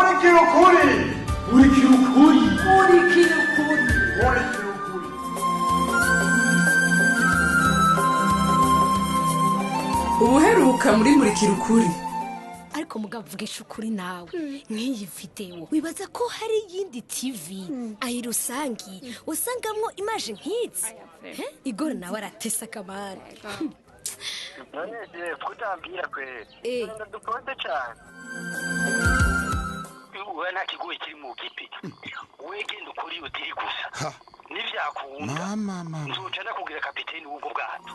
Murikira Ukuri. Murikira Ukuri. Murikira Ukuri. Murikira Ukuri. Ubuheruka muri Murikira Ukuri. Ariko mugavugisha ukuri nawe nk'iyi video wibaza ko hari yindi TV ayi rusangi usangamwo image nk'izi igora nawe aratesa kamara none kutambira kwe dukonde cyane uwe nta kigoye kiri mu gipi wegenda ukuri utiri gusa nivyakunda mama nzoca nakubwira kapiteni w'ubwo bwato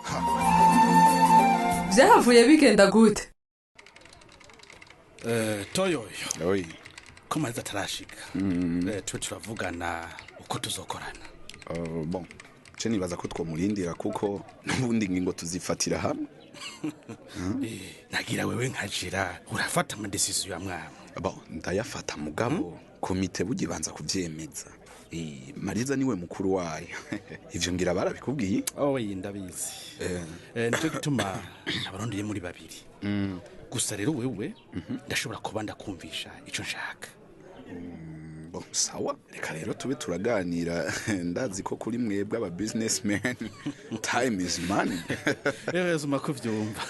Byahavuye bigenda gute? Toyoyo. Oi. Komaza tarashika. Twe turavugana uko tuzokorana. Bon. Je nibaza ko twomurindira kuko nubundi ngingo tuzifatira hamwe. Nagira wewe nkajira urafata ama decision ya mwana. Bon, ndayafata mugabo komite bugibanza kuvyemeza. Mariza niwe mukuru wayo. Ivyo ngira barabikubwiye? Oye ndabizi. Nicyo gituma abarondeye muri babiri. Gusa rero wewe ndashobora kuba ndakumvisha ico nshaka. Bon, sawa. Reka rero tube turaganira ndazi ko kuri mwebwe aba businessmen time is money. Zuma kuvyumva.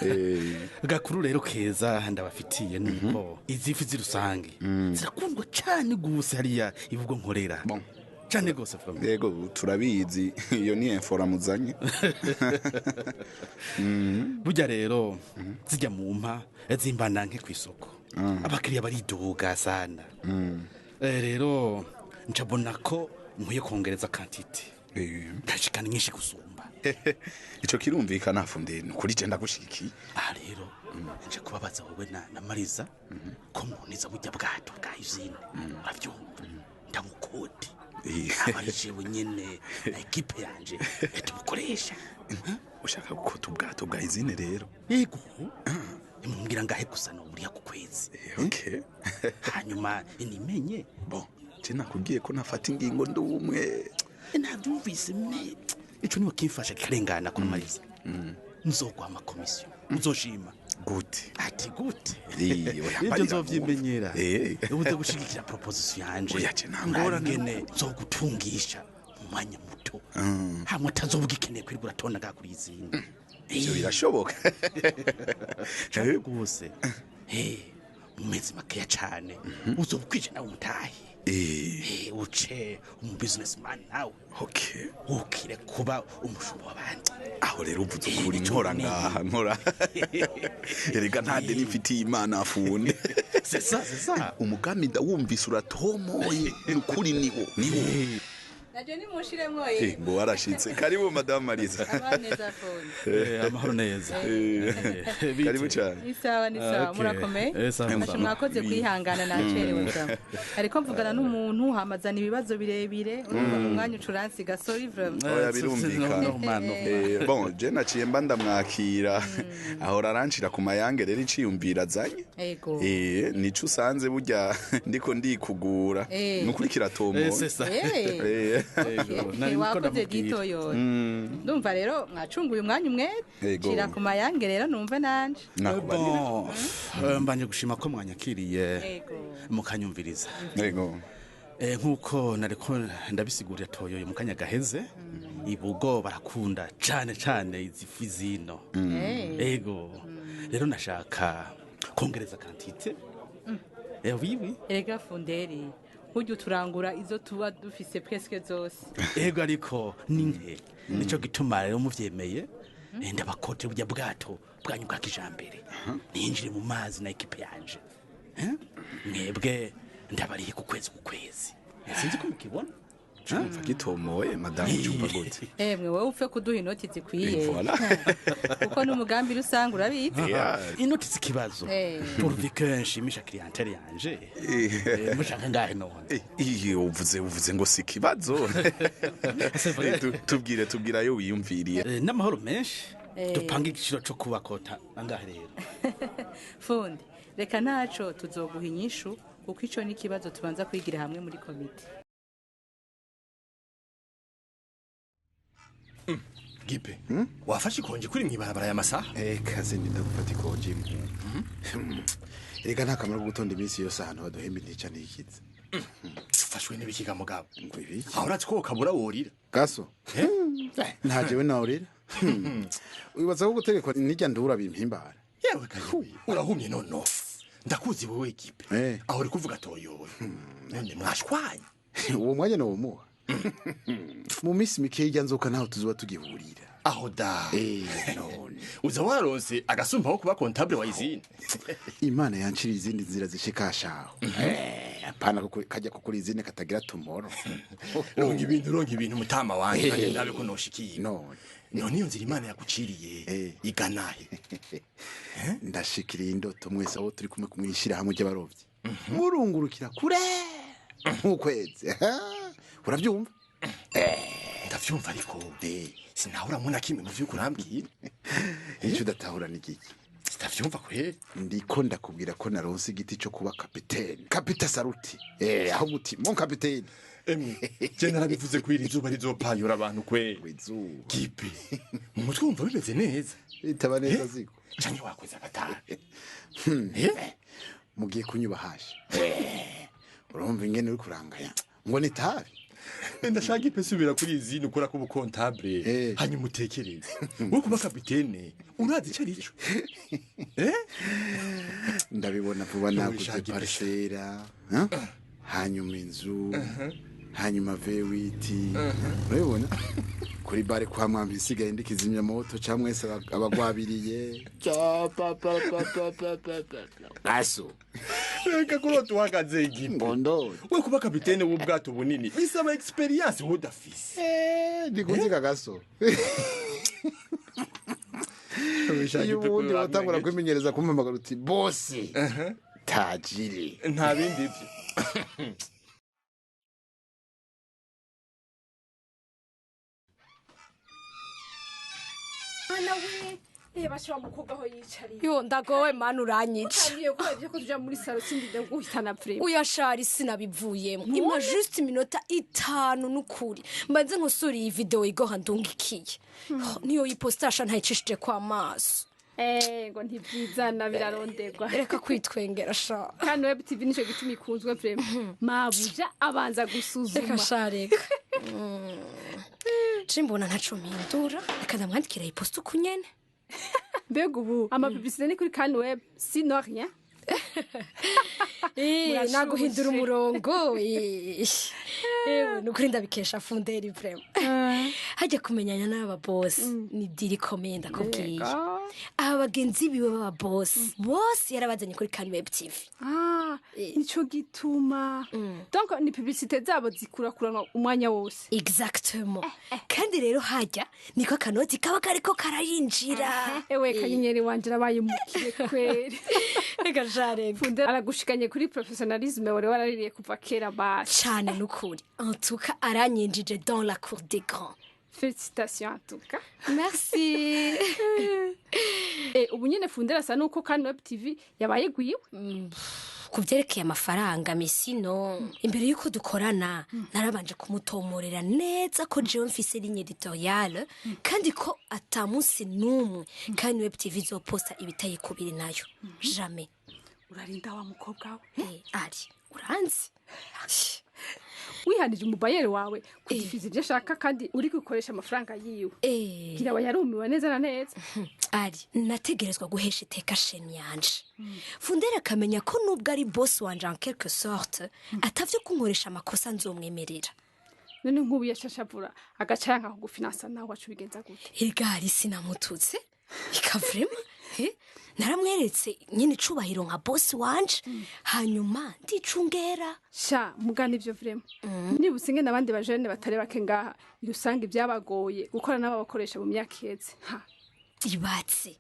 Gakuru rero keza ndabafitiye nuko izifi zirusange zirakundwa cyane gusa hariya ivugo nkorera. Bon. Cyane gose family. Yego turabizi iyo ni info muzanye. Burya rero zijya mu mpa zimbana nke kwisoko. Abakiriya bariduga sana. Rero ncabona ko nkwiye kongereza quantity. Ndashikana nyinshi gusumba. Ico kirumvikana funde kuri je ndagushiki. Rero nje kubabaza wowe na Mariza ko muniza burya bwato bwa izine. Uravyumva? Ndamukoti. Abajewe nyene na equipe yanje etubukoresha. Ushaka gukota ubwato bwa izine rero? Yego. Imumbwira ngahe gusa no buriya ku kwezi. Okay. Hanyuma nimenye. Bon, je nakubwiye ko nafata ingingo ndumwe. Nabyumvise me. Ico niwe kimfasha kirengana ko Mariza. Muzokwama commission. Muzoshima. Gute. Ati gute. Ibyo nzovyimenyera. Ubuze gushigikira proposition yanje. Uyaje nangora ngene zogutungisha mu mwanya muto. Hamwe tazobugikeneye kwirigura tona gakuri izindi. Ibyo birashoboka. Cyane gose. Mu mezi makeya cyane. Uzobukwije nawe umutahi. Uce businessman nawe. Okay. Ukire kuba umushumba w'abandi. Aho rero uvuze kuri nkora ngaha nkora. Erega ntade nifitiye Imana afunde. C'est ça. Umugambi ndawumvise uratomoye ukuri niwo. Naje ni mushire mwoye. Ngo warashitse. Karibu Madame Mariza. Abaneza phone. Amahoro neza. Karibu cyane. Ni sawa murakomeye. Mwakoze kwihangana nacerewe cyane. Ariko mvugana n'umuntu hamazana ibibazo birebire urumva mu mwanya ucuransiga sorry vraiment. Oya birumvikana. Bon, je naciye mba ndamwakira. Ahora aranshira ku mayange rero iciyumvira azanye. Yego. Nico usanze burya ndiko ndikugura. Nukurikira tomo. Wakoze gitoyo. Ndumva rero mwacunguye umwanya umwe cira ku mayange rero numva nanje. Mbanje gushima ko mwanyakiriye mukanyumviriza. Yego. Nkuko nariko ndabisigurira toyo mu kanya gaheze ibugo barakunda cyane izifi zino. Yego. Rero nashaka kongereza quantité. Oui. Ega funderi. Ujye turangura izo tuba dufise presque zose. Ego ariko ninke nico gituma rero muvyemeye ndabakote burya bwato bwanyu bwa kijambere ninjire mu mazi na equipe yanje mwebwe ndabariye ku kwezi sinzi ko mukibona cyumva gitomoye madame cyumva gute mwe wowe upfe kuduha inoti zikwiye kuko n'umugambi rusanga urabizi inoti zikibazo turuvi kenshi misha clientele yanje mushaka ngahe none uvuze ngo sikibazo tubwira yo wiyumviriye n'amahoro menshi dupanga igiciro cyo kubakota angahe rero fundi reka naco tuzoguha inyishu kuko ico ni kibazo tubanza kwigira hamwe muri komite. gipe wafashe ikonje kuri mwibarabara ya masaha kaze ndagufata ikonje reka nta kamaro ko gutonda iminsi yose ahantu baduhemba intica n'ikiza ufashwe n'ibikiga mugabo aho uratse ko kabura worira gaso nta jewe naworira wibaza ko gutegekwa n'ijya ndura bimpimbara yewe kayiwe urahumye nono ndakuzi wowe gipe aho uri kuvuga toyowe none mwashwanye uwo mwanya no muha mu minsi mike ijya nzoka naho tuzuba tugihurira aho da none uza waronse agasumba ho kuba comptable wa izindi imana yancira izindi nzira zishikashaho apana ko kajya kukuri izindi katagira tomoro ronga ibintu mutama wanjye kandi ndabe ko noshikiye none iyo nzira imana yaguciriye iganahe ndashikiriye indoto mwese aho turi kumwe kumwishira hamwe ry'abarovyi murungurukira kure nk'ukwezi urabyumva ndavyumva ariko sinahura muna kimwe mu vyuko urambwiye icyo udatahura n'igiki sitavyumva kweri ndiko ndakubwira ko naronse igiti cyo kuba kapita saruti aho guti mon kapiteni je narabivuze kwira izuba rizopayura abantu kwe gipe mu mutwe wumva bimeze neza bitaba neza ziko canke wakweza gatanu mugiye kunyuba hashi urumva ingene uri kurangaya ngo nitabi ndashaka ipe subira kuri izindi ukora ko bukontable hanyuma utekereze wo kuba kapitene urazi icyo ari cyo ndabibona vuba naguze parcera hanyuma inzu hanyuma vewiti urabibona kuri bare kwa mwambi isigaye ndikizimya moto cyangwa mwese abagwabiriye gaso reka kurota uhagaze igipe we kuba kapitene w'ubwato bunini bisaba experience udafise ndikuziga gaso iyo ubundi watangura kwimenyereza kumpamagara uti bosi tajiri nta bindi byo bashira mukobwa aho yicariye yo ndagowe mani uranyica utangiye kubera ko tuja muri salo sindide guhitana prime uyashari sinabivuyemo ima juste iminota 5 n'ukuri mbanze nkusura iyi video igoha ndungikiye niyo yipostasha ntayicishije kwa maso ngo ntibyizana biraronderwa reka kwitwengera sha kandi web tv nico gituma ikunzwe prime mabuja abanza gusuzuma reka shareka cimbona ntaco mpindura reka ndamwandikira iposta ukunyene mbega ubu amabibisite ni kuri kandi web sino rien naguhindura umurongo ewe nukuri ndabikesha funderi vraiment hajya kumenyana n'aba boss ni diri komenda kubwiye aba bagenzi biwe baba boss yarabazanye kuri kandi web tv nico gituma donc ni publicité zabo zikurakurana umwanya wose exactement kandi rero hajya niko kanoti kaba kariko karayinjira ewe kanyenyeri wanje rabaye mukiye kweri reka jare fundera aragushikanye kuri professionnalisme wari waraririye kuva kera basi cyane n'ukuri en tout cas aranyinjije dans la cour des grands. Félicitations en tout cas. Merci. Ubu nyene fundera sa nuko kandi web tv yabaye gwiwe kuvyerekeye amafaranga misino imbere yuko dukorana narabanje kumutomorera neza ko jewe mfise ligne editoriale kandi ko atamunsi numwe kandi web tv zoposta ibitaye kubiri nayo jamais urarinda wa mukobwa we ari uranzi wihanije umubayere wawe kudifiza ibyo ashaka kandi uri gukoresha amafaranga yiwe gira yarumiwe neza na neza ari nategerezwa guhesha iteka sheni yanje fundera akamenya ko nubwo ari boss wanje en quelque sorte atavyo kunkoresha amakosa nzomwemerera none nk'ubu yashashavura agaca yanka kugufinansa nawe wacu bigenza gute igari sinamututse ikavrema naramweretse nyine icubahiro nka boss wanje hanyuma ndicungera sha mugana ivyo vrema nibutse ngene abandi bajene batare bake ngaha irusanga ibyabagoye gukora n'ababakoresha mu myaka iheze ibatse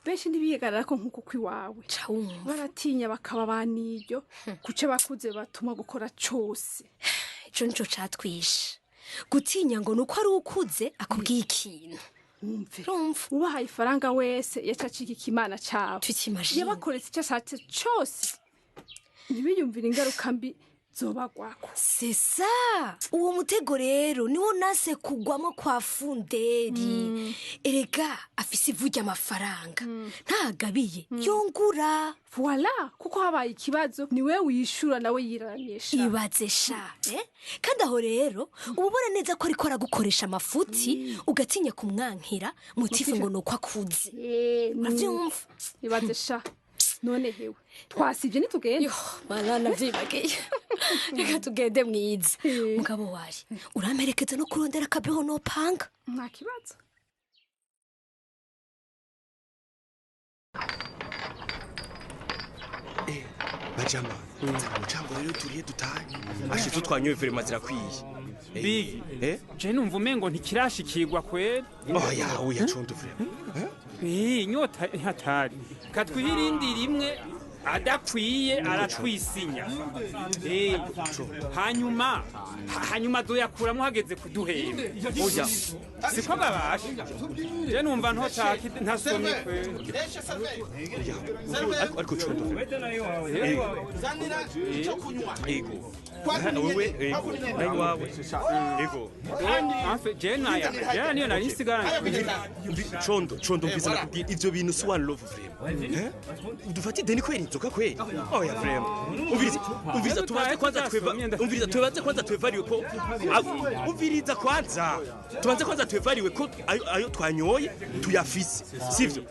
benshi ntibiyegarara ko nk'uko kwiwawe baratinya bakaba baniryo kuce bakuze batuma gukora cose ico nico catwishe gutinya ngo nuko ari ukuze akubwiye ikintu rumva ubahaye ifaranga wese yacacika ikimana cawe tukimagine yabakoretse icyo ashatse cose ntibiyumvira ingaruka mbi zobagwako. C'est ça. Uwo mutego rero niwo nase kugwamo kwa Funderi. Erega afise ivu ry'amafaranga. Ntagabiye yongura. Voilà, kuko habaye ikibazo niwe wishura nawe yiranyesha. Ibaze sha, kandi aho rero ububona neza ko ariko aragukoresha amafuti ugatinya kumwankira mutifu ngo nuko akuze. Navyumva. Ibaze sha. None hewe twasivye nitugende. Bana navyibagiye. Reka tugende mwiza. Mugabo wari uramerekeza no kurondera kabeho no panga. Nta kibazo. Bajama, umucango rero turiye dutanye. Ashitse twanywe verema zirakwiye. Big, je numva umengo ntikirashikirwa kwera. Oya condo verema. Inyota ntatari. Katwirindi rimwe adakwiye aratwisinya. Hanyuma doyakuramo hageze kuduhera. Oya, siko babasha. Je numva ntotaki ntasomye kwe. Ariko condo. Zanira cyo kunywa. Ego. Wewe ego. Wawe. Ego. Anfe je niyo nari nsigara. Condo mbiza nakubwira ivyo bintu si one love vrema. Dufati deni kwera inzoka kwera. Oya vrema. Umviriza tubanze kwanza twevariwe ko umviriza kwanza. Tubanze kwanza twevariwe ko ayo twanyoye tuyafise. Sivyo?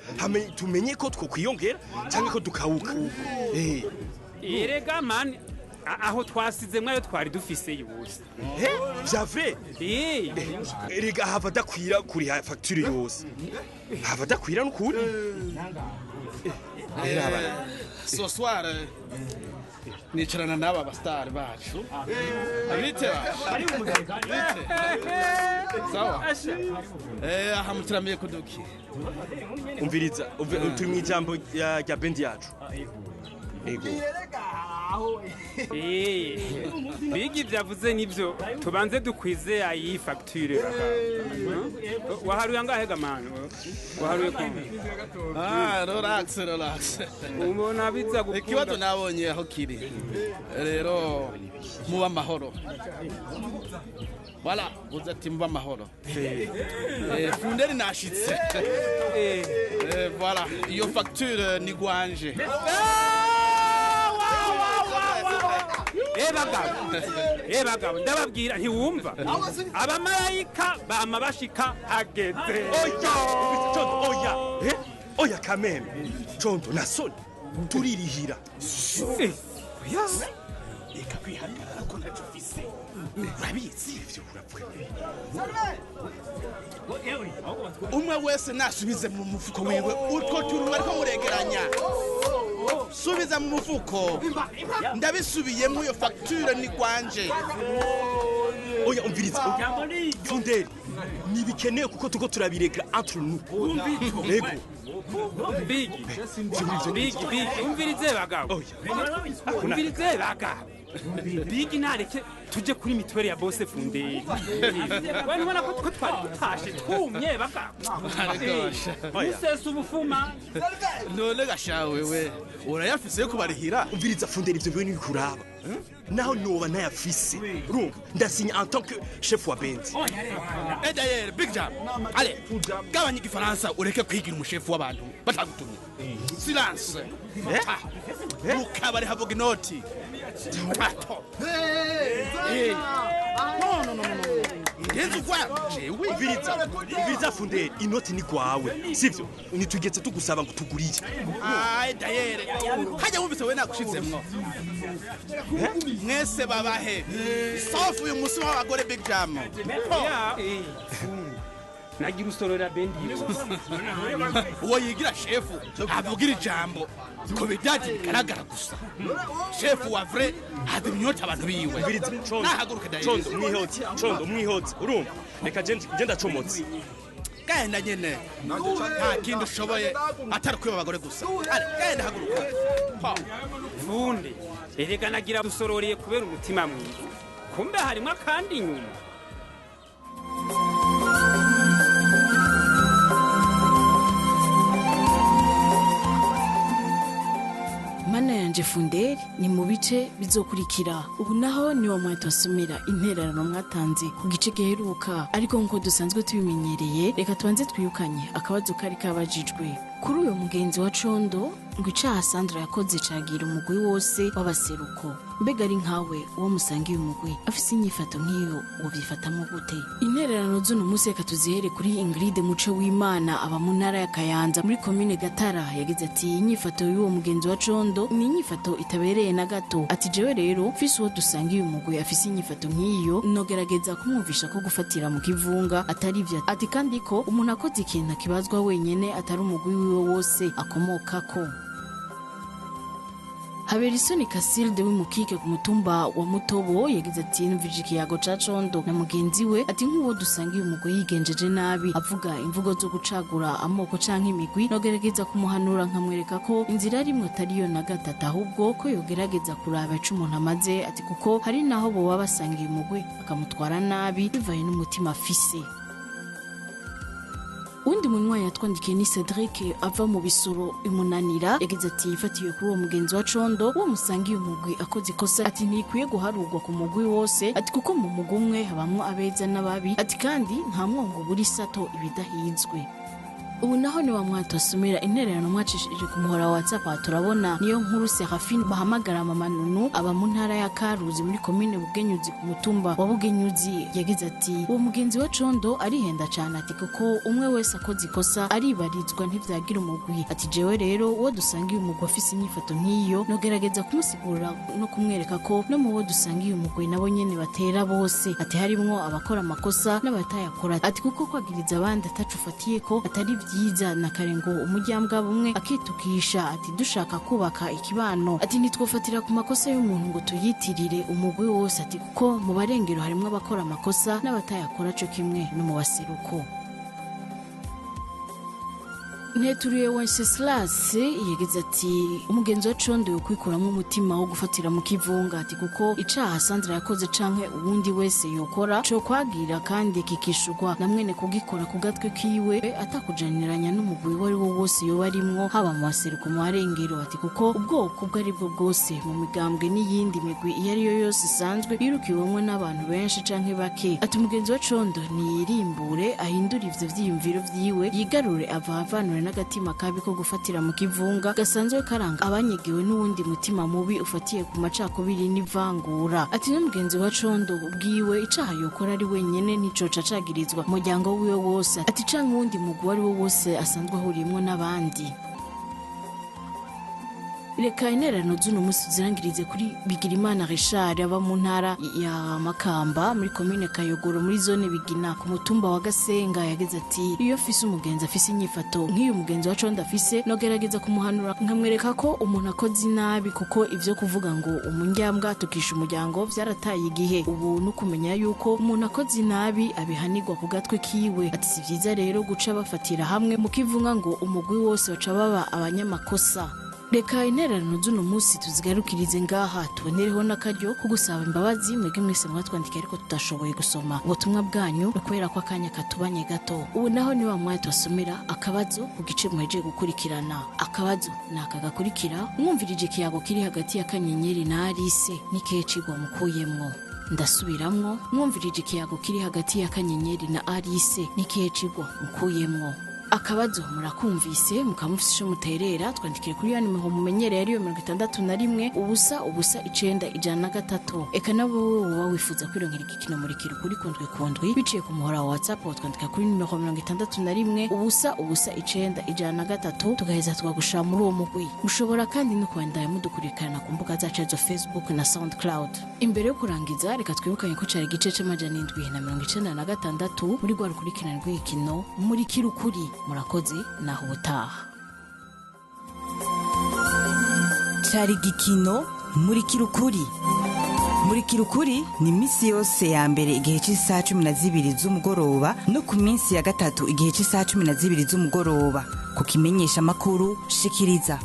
Tumenye ko twokwiyongera cyangwa ko dukawuka. Erega man aho twasize mwayo twari dufise yose. Javre? Erega hava dakwira kuri facture yose. Hava dakwira n'ukuri. Ce soir nicarana n'aba bastar bacu. Abite. Sawa. Aha mutiramiye kuduki. Umviriza, turi mu ijambo ya bendi yacu. Ego. Bigi vyavuze nivyo tubanze dukwize ayi facture baka. Waharuye angahe gamano? Waharuye ko? Relax. Umbona biza gukunda. Ikibazo nabonye aho kiri. Rero muba mahoro. Voilà, vous êtes muba mahoro. Funderi nashitse. Voilà, iyo facture ni gwanje. Bagabo ndababwira ntiwumva abamarayika bama bashika hageze. Oya kameme condo nasoni turirihira. Eka kwihagarara ko ntacufise. Urabizi ivyo urapfuye. Umwe wese nasubize mu mufuko wiwe utwo turu ariko muregeranya. Subiza mu mufuko. Ndabisubiyemo iyo facture ni kwanje. Oya umviriza. Funderi. Nibikeneye kuko tuko turabiregra entre nous. Ego. Big. Umvirize bagabo. Umvirize bagabo. Big nareke tuje kuri mitwere ya boss Funderi. Wani wana ko twari tutashe twumye bagabo. Musese ubufuma. None gashawe we. Urayafise yo kubarihira. Umviriza Funderi ivyo bintu bikuraba. Naho noba ntayafise. Urumva ndasinya en tant que chef wa band. D'ailleurs Big Jam. Allez, gabanya igifaransa ureke kwigira umushefu w'abantu batagutumye. Silence. Ukabari havuga inoti. No. Yezu kwa jewe Umviriza Funderi inoti ni kwawe. Sivyo? Nitugetse tugusaba ngo tuguriye. D'ailleurs. Hajya wumvise we nagushizemwo. Mwese babahe. Sauf uyu musi w'abagore Big Jam. Nagira usorora bendi. Uwo yigira shefu avugira ijambo. Ko bidaje bigaragara gusa. Shefu wa vrai hadi myota abantu biwe. Umviriza nahaguruka D'ailleurs. Condo mwihoti. Urumva? Reka genda comotse. Genda nyene. Nta kintu ushoboye atari kwiba abagore gusa. Genda haguruka. Funde. Erega nagira usororeye kubera umutima mwiza. Kumbe harimo akandi nyuma. Mana wanje Funderi ni mu bice bizokurikira. Ubu naho ni wa mwete wasomera intererano mwatanze ku gice giheruka, ariko nko dusanzwe tubimenyereye reka tubanze twiyukanye akabazo kari kabajijwe. Kuri uyo mugenzi wa Condo ngo icaha Sandra yakoze cagira umugwi wose w'abaseruko. Mbega ari nkawe uwo musangiye umugwi afise inyifato nk'iyo wovyifatamo gute? Intererano z'uno musi reka tuzihere kuri Ingrid Muce w'Imana aba mu ntara ya Kayanza muri commune Gatara. Yagize ati inyifato y'uwo mugenzi wa Condo ni inyifato itabereye na gato. Ati jewe rero mfise uwo dusangiye umugwi afise inyifato nk'iyo nogerageza kumwumvisha ko gufatira mu kivunga atari ivyo. Ati kandi ko umuntu akoze ikintu akibazwa wenyene atari umugwi wiwe wose akomokako. Haberisoni Kasilde w'imukike ku mutumba wa Mutobo yagize ati numvije ikiyago ca Condo na mugenzi we ati nk'uwo dusangiye umugwi yigenjeje nabi avuga imvugo zo gucagura amoko canke imigwi nogerageza kumuhanura nkamwereka ko inzira arimwe atariyo na gatatu ahubwo ko yogerageza kuraba ico umuntu amaze. Ati kuko hari naho boba basangiye umugwi akamutwara nabi bivaye n'umutima afise. Undi munywa yatwandikiye ni Cedric ava mu Bisoro imunanira yagize ati yifatiye kuri uwo mugenzi wa Condo uwo musangiye umugwi akoze ikosa. Ati ntikwiye guharurwa ku mugwi wose. Ati kuko mu mugwi umwe habamwo abeza n'ababi. Ati kandi nta mwongo buri sato ibidahizwe. Ubu naho ni wa mwete wasomera intererano mwacishije ku muhora wa WhatsApp. Turabona niyo nkuru Serafine bahamagara mama Nunu aba mu ntara ya Karuzi muri commune Bugenyuzi ku mutumba wa Bugenyuzi. Yagize ati uwo mugenzi wa Condo arihenda cyane. Ati kuko umwe wese akoze ikosa aribarizwa ntivyagira umugwi. Ati jewe rero uwo dusangiye umugwi afise inyifato nk'iyo nogerageza kumusigurira no kumwereka ko no mu wo dusangiye umugwi nabo nyene batera bose. Ati harimwo abakora amakosa n'abatayakora. Ati kuko kwagiriza abandi atacufatiye ko atari yiza na karengo umujyambwa bumwe akitukisha. Ati dushaka kubaka ikibano ati nitwofatira ku makosa y'umuntu ngo tuyitirire umugwi wose. Ati kuko mu barengero harimo abakora amakosa n'abatayakora cyo kimwe no mu baseruko. Neturiye Wenceslas yagize ati umugenzi wa Condo yo kwikuramo umutima wo gufatira mu kivunga. Ati kuko icaha Sandra yakoze canke uwundi wese yokora cyo kwagira kandi kikishurwa na mwene kugikora ku gatwe kiwe atakujaniranya n'umugwi wari wo wose yo barimwo haba mu baseruko mu barengero. Ati kuko ubwoko bwo aribwo bwose mu migambwe n'iyindi migwi iyo ari yo yose isanzwe yirukiwemwe n'abantu benshi canke bake. Ati umugenzi wa Condo niyirimbure ahindura ivyo vyiyumviro vyiwe yigarure avavanure n'agatima kabi ko gufatira mu kivunga gasanzwe karanga abanyegewe n'uwundi mutima mubi ufatiye ku macakubiri n'ivangura. Ati n'umugenzi wa Condo ubwiwe icaha yokora ari wenyene nicoca cagirizwa umuryango wiwe wose. Ati canke uwundi mugwi wari wo wose asanzwe ahuriyemwo n'abandi. Reka intererano z'uno musi zirangirize kuri Bigirimana Richard aba mu ntara ya Makamba muri commune Kayogoro muri zone Bigina ku mutumba wa Gasenga. Yagize ati iyo fise umugenzi afise inyifato nk'iyo mugenzi wa Condo afise nogerageza kumuhanura nkamwereka ko umuntu akoze nabi kuko ivyo kuvuga ngo umunjyambwa tukisha umuryango vyarataye igihe. Ubu nukumenya yuko umuntu akoze nabi abihanirwa ku gatwe kiwe. Ati si vyiza rero guca bafatira hamwe mu kivunga ngo umugwi wose baca baba abanyamakosa. Reka intererano z'uno musi tuzigarukirize ngaha tubonereho n'akaryo ko gusaba imbabazi mwebwe mwese mwatwandikiye ariko tutashoboye gusoma ubutumwa bwanyu kubera ko akanya katubanye gato. Ubu naho ni wa mwete wasomera akabazo ku gice muheje gukurikirana. Akabazo naka gakurikira mwumvirije ikiyago kiri hagati ya Kanyenyeri na Alice n'ikihe cigwa mukuyemwo. Ndasubiramwo mwumvirije ikiyago kiri hagati ya Kanyenyeri na Alice n'ikihe cigwa mukuyemwo. Akabazo murakumvise mukamufisha muterera twandikire kuri yani muho mumenyere yari yo 61 ubusa 9 eka nabo wowe wifuza kwironkera igikino muri kuri kundwi biciye ku muhora wa WhatsApp twandika kuri numero 61 ubusa 9 tugaheza twagushira muri uwo mugwi. Mushobora kandi no kwandaya mudukurikirana ku mbuga zacu zo Facebook na SoundCloud. Imbere yo kurangiza reka twibukanye ko cari igice c'amajana 796 muri gwa rukurikirana rw'igikino Murikira Ukuri. Murakoze naho ubutaha. Cari igikino Murikira Ukuri. Murikira Ukuri ni misi yose ya mbere igihe cy'isaha 12 z'umugoroba no ku minsi ya gatatu igihe cy'isaha 12 z'umugoroba ku kimenyesha makuru Shikiriza.